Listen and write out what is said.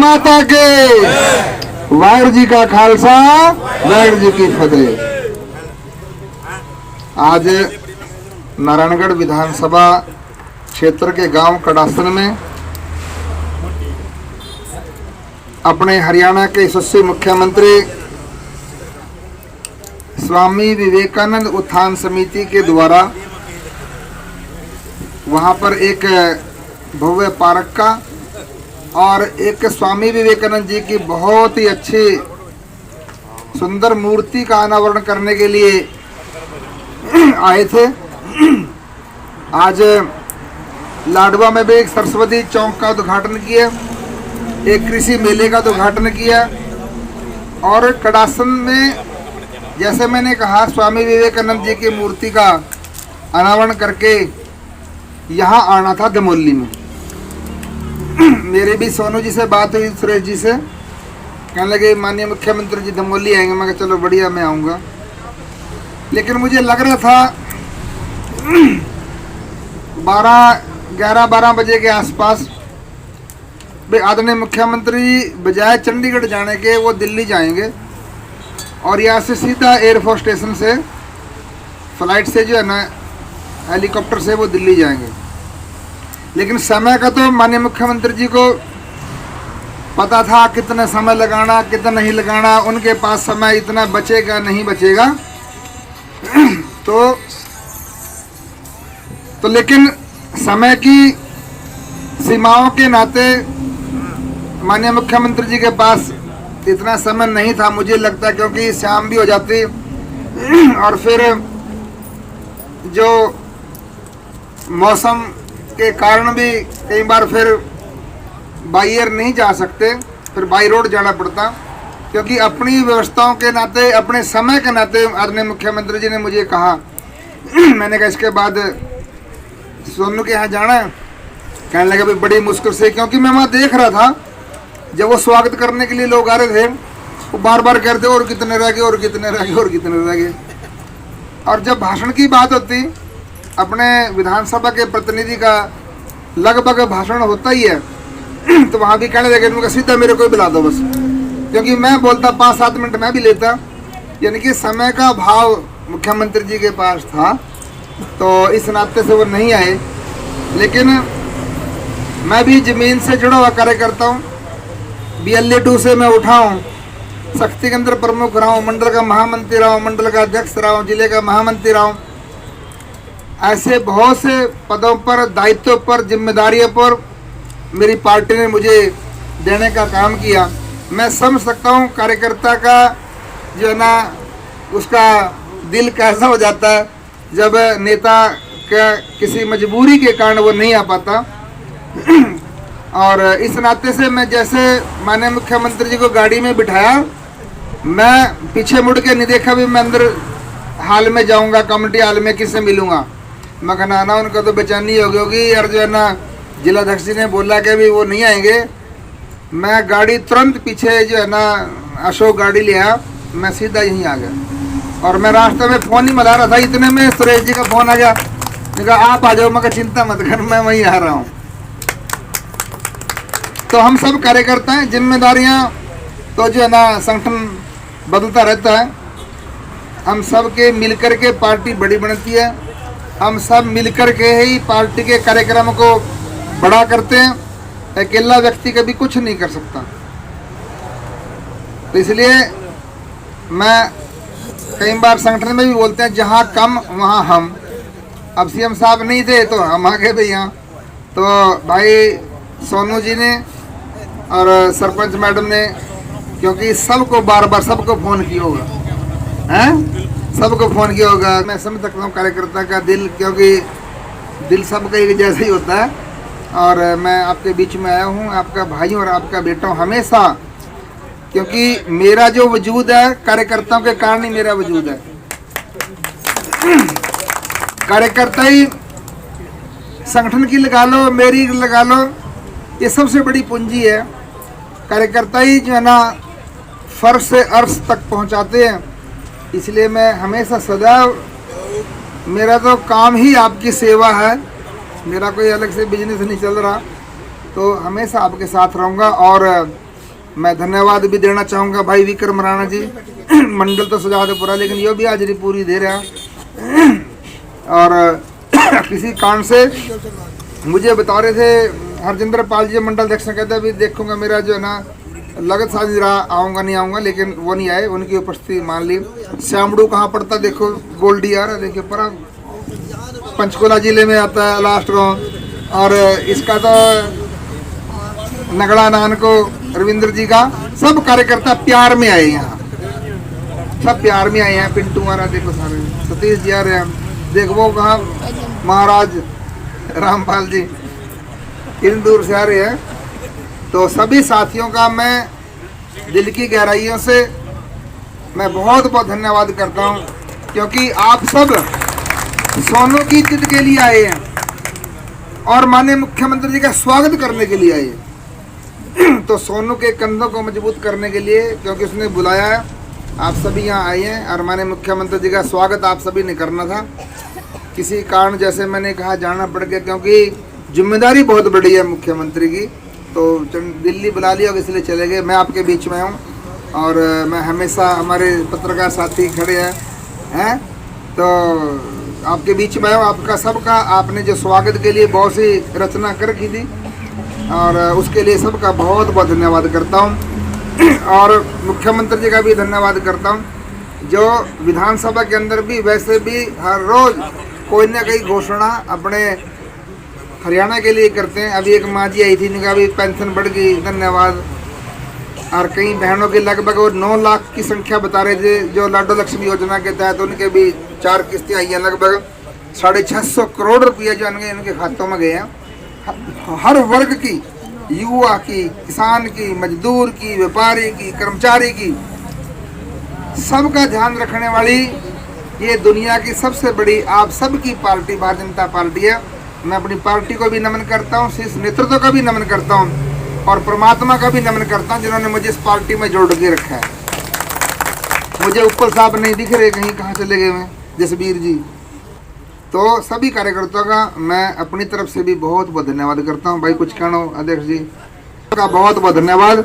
माता के वाहिगुरू जी का खालसा वाहिगुरू जी की फतेह। आज नारायणगढ़ विधानसभा क्षेत्र के गांव कड़ासन में अपने हरियाणा के यशस्वी मुख्यमंत्री स्वामी विवेकानंद उत्थान समिति के द्वारा वहां पर एक भव्य पार्क का और एक स्वामी विवेकानंद जी की बहुत ही अच्छी सुंदर मूर्ति का अनावरण करने के लिए आए थे। आज लाडवा में भी एक सरस्वती चौक का उद्घाटन किया, एक कृषि मेले का उद्घाटन किया और कड़ासन में जैसे मैंने कहा स्वामी विवेकानंद जी की मूर्ति का अनावरण करके यहाँ आना था दमोली में। मेरे भी सोनू जी से बात हुई, सुरेश जी से, कहने लगे माननीय मुख्यमंत्री जी दमोली आएंगे। मैं कहा चलो बढ़िया, मैं आऊँगा। लेकिन मुझे लग रहा था 11-12 बजे के आसपास आदरणीय मुख्यमंत्री बजाय चंडीगढ़ जाने के वो दिल्ली जाएंगे और यहाँ से सीधा एयरफोर्स स्टेशन से फ्लाइट से जो है ना हेलीकॉप्टर से वो दिल्ली जाएंगे। लेकिन समय का तो माननीय मुख्यमंत्री जी को पता था कितना समय लगाना कितना नहीं लगाना, उनके पास समय इतना बचेगा नहीं बचेगा। तो लेकिन समय की सीमाओं के नाते माननीय मुख्यमंत्री जी के पास इतना समय नहीं था मुझे लगता, क्योंकि शाम भी हो जाती और फिर जो मौसम के कारण भी कई बार फिर बाई एयर नहीं जा सकते, फिर बाई रोड जाना पड़ता, क्योंकि अपनी व्यवस्थाओं के नाते अपने समय के नाते आदरणीय मुख्यमंत्री जी ने मुझे कहा। मैंने कहा इसके बाद सोनू के यहाँ जाना है। कहने लगे भाई बड़ी मुश्किल से, क्योंकि मैं वहाँ देख रहा था जब वो स्वागत करने के लिए लोग आ रहे थे वो बार बार कहते और कितने रह गए और कितने रह गए और कितने रह गए। और जब भाषण की बात होती, अपने विधानसभा के प्रतिनिधि का लगभग भाषण होता ही है, तो वहाँ भी कहने लगे उनका सीधा मेरे को बुला दो बस, क्योंकि मैं बोलता 5-7 मिनट मैं भी लेता। यानी कि समय का भाव मुख्यमंत्री जी के पास था, तो इस नाते से वो नहीं आए। लेकिन मैं भी ज़मीन से जुड़ा हुआ कार्यकर्ता हूँ, BLA-2 से मैं उठा हूँ, शक्ति केंद्र प्रमुख रहा हूँ, मंडल का महामंत्री रहा हूँ, मंडल का अध्यक्ष रहा हूँ, जिले का महामंत्री रहा हूँ। ऐसे बहुत से पदों पर, दायित्वों पर, जिम्मेदारियों पर मेरी पार्टी ने मुझे देने का काम किया। मैं समझ सकता हूँ कार्यकर्ता का जो है ना उसका दिल कैसा हो जाता है जब नेता का किसी मजबूरी के कारण वो नहीं आ पाता। और इस नाते से मैं जैसे माननीय मुख्यमंत्री जी को गाड़ी में बिठाया, मैं पीछे मुड़ के नहीं देखा भी मैं अंदर हाल में जाऊंगा, कमेटी हाल में किससे मिलूंगा। मैं कहना ना उनका तो बेचैनी हो गई होगी यार, जो है ना जिलाध्यक्ष जी ने बोला कि भी वो नहीं आएंगे। मैं गाड़ी तुरंत पीछे जो है ना अशोक गाड़ी लिया, मैं सीधा यहीं आ गया। और मैं रास्ते में फ़ोन ही मिला रहा था, इतने में सुरेश जी का फ़ोन आ गया। मैं कहा आप आ जाओ, मैं कहा चिंता मत कर, मैं वहीं आ रहा हूँ। तो हम सब कार्यकर्ता हैं, जिम्मेदारियाँ तो जो है ना संगठन बदलता रहता है। हम सब के मिलकर के पार्टी बड़ी बनती है, हम सब मिलकर के ही पार्टी के कार्यक्रम को बड़ा करते हैं। अकेला व्यक्ति कभी कुछ नहीं कर सकता। तो इसलिए मैं कई बार संगठन में भी बोलते हैं जहाँ कम वहाँ हम। अब CM साहब नहीं थे तो हम आ गए भैया। तो भाई सोनू जी ने और सरपंच मैडम ने, क्योंकि सबको बार बार सबको फ़ोन किया होगा, हैं सबको फ़ोन किया होगा। मैं समझ सकता हूँ कार्यकर्ता का दिल, क्योंकि दिल सबका एक जैसा ही होता है। और मैं आपके बीच में आया हूँ, आपका भाई और आपका बेटा हूँ हमेशा, क्योंकि मेरा जो वजूद है कार्यकर्ताओं के कारण ही मेरा वजूद है। कार्यकर्ता ही संगठन की लगा लो, मेरी लगा लो, ये सबसे बड़ी पूंजी है। कार्यकर्ता ही जो है ना फर्श से अर्श तक पहुंचाते हैं। इसलिए मैं हमेशा सदैव, मेरा तो काम ही आपकी सेवा है, मेरा कोई अलग से बिजनेस नहीं चल रहा, तो हमेशा आपके साथ रहूँगा। और मैं धन्यवाद भी देना चाहूँगा भाई विक्रम राणा जी। मंडल तो सजा दे पूरा, लेकिन ये भी हाजिरी पूरी दे रहा। और किसी कारण से मुझे बता रहे थे हरजिंदर पाल जी मंडल अध्यक्ष, कहते अभी देखूंगा मेरा जो है ना लगत साजी रहा, आऊँगा नहीं आऊँगा, लेकिन वो नहीं आए, उनकी उपस्थिति मान ली। श्यामड़ू कहाँ पड़ता देखो, गोल्डी यार देखिए पर पंचकुला जिले में आता है लास्ट गाँव। और इसका तो नगड़ा नान को रविंद्र जी का सब कार्यकर्ता प्यार में आए, यहाँ सब प्यार में आए हैं। पिंटू मारा देखो सारे, सतीश जी आ रहे हैं, देख वो कहाँ महाराज रामपाल जी इन दूर से आ रहे हैं। तो सभी साथियों का मैं दिल की गहराइयों से मैं बहुत बहुत धन्यवाद करता हूँ, क्योंकि आप सब सोनू की इज्जत के लिए आए हैं और माननीय मुख्यमंत्री जी का स्वागत करने के लिए आए हैं। तो सोनू के कंधों को मजबूत करने के लिए, क्योंकि उसने बुलाया है, आप सभी यहाँ आए हैं और माननीय मुख्यमंत्री जी का स्वागत आप सभी ने करना था। किसी कारण जैसे मैंने कहा जाना पड़ गया, क्योंकि जिम्मेदारी बहुत बड़ी है मुख्यमंत्री की, तो दिल्ली बुला लिया इसलिए चले गए। मैं आपके बीच में हूँ और मैं हमेशा, हमारे पत्रकार साथी खड़े हैं तो आपके बीच में हूँ। आपका सबका, आपने जो स्वागत के लिए बहुत सी रचना कर रखी थी और उसके लिए सबका बहुत बहुत धन्यवाद करता हूँ। और मुख्यमंत्री जी का भी धन्यवाद करता हूँ, जो विधानसभा के अंदर भी वैसे भी हर रोज़ कोई ना कोई घोषणा अपने हरियाणा के लिए करते हैं। अभी एक माँ जी आई थी, इनका भी पेंशन बढ़ गई, धन्यवाद। और कई बहनों के लगभग वो 9 लाख की संख्या बता रहे थे, जो लाडो लक्ष्मी योजना के तहत उनके भी 4 किस्तें आई हैं, लगभग 650 करोड़ रुपये जो इनके खातों में गए हैं। हर वर्ग की, युवा की, किसान की, मजदूर की, व्यापारी की, कर्मचारी की, सबका ध्यान रखने वाली ये दुनिया की सबसे बड़ी आप सबकी पार्टी भारतीय जनता पार्टी है। मैं अपनी पार्टी को भी नमन करता हूँ, शीर्ष नेतृत्व का भी नमन करता हूँ और परमात्मा का भी नमन करता हूँ, जिन्होंने मुझे इस पार्टी में जोड़ के रखा है। मुझे ऊपर साहब नहीं दिख रहे, कहीं कहाँ चले गए मैं, जसबीर जी। तो सभी कार्यकर्ताओं का मैं अपनी तरफ से भी बहुत बहुत धन्यवाद करता हूँ। भाई कुछ कहना हो अध्यक्ष जी का बहुत बहुत धन्यवाद।